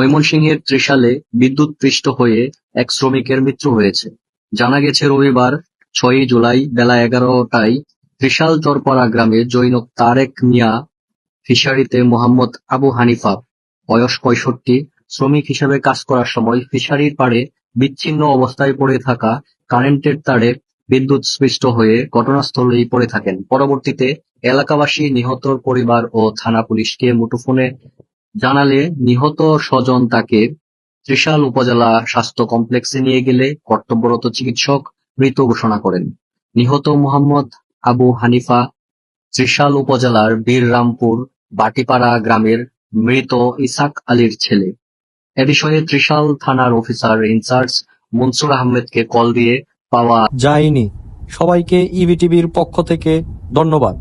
ময়মনসিংহের ত্রিশালে বিদ্যুৎপৃষ্ট হয়ে এক শ্রমিকের মৃত্যু হয়েছে। জানা গেছে রবিবার ৬ই জুলাই বেলা ১১টায় ত্রিশাল চরপাড়া গ্রামে জৈনক তারেক মিয়া ফিশারিতে মোহাম্মদ আবু হানিফা বয়স ৬৫ শ্রমিক হিসেবে কাজ করার সময় ফিশারির পাড়ে বিচ্ছিন্ন অবস্থায় পড়ে থাকা কারেন্টের তারে বিদ্যুৎস্পৃষ্ট হয়ে ঘটনাস্থলেই পড়ে থাকেন। পরবর্তীতে এলাকাবাসী নিহতর পরিবার ও থানা পুলিশকে মুঠোফোনে জানালে নিহত স্বজন তাকে ত্রিশাল উপজেলা স্বাস্থ্য কমপ্লেক্সে নিয়ে গেলে কর্তব্যরত চিকিৎসক মৃত ঘোষণা করেন। নিহত মোহাম্মদ আবু হানিফা ত্রিশাল উপজেলার বীররামপুর বাটিপাড়া গ্রামের মৃত ইসাক আলীর ছেলে। এ বিষয়ে ত্রিশাল থানার অফিসার ইনচার্জ মনসুর আহমেদকে কল দিয়ে পাওয়া যায়নি। সবাইকে ইবিটিভির পক্ষ থেকে ধন্যবাদ।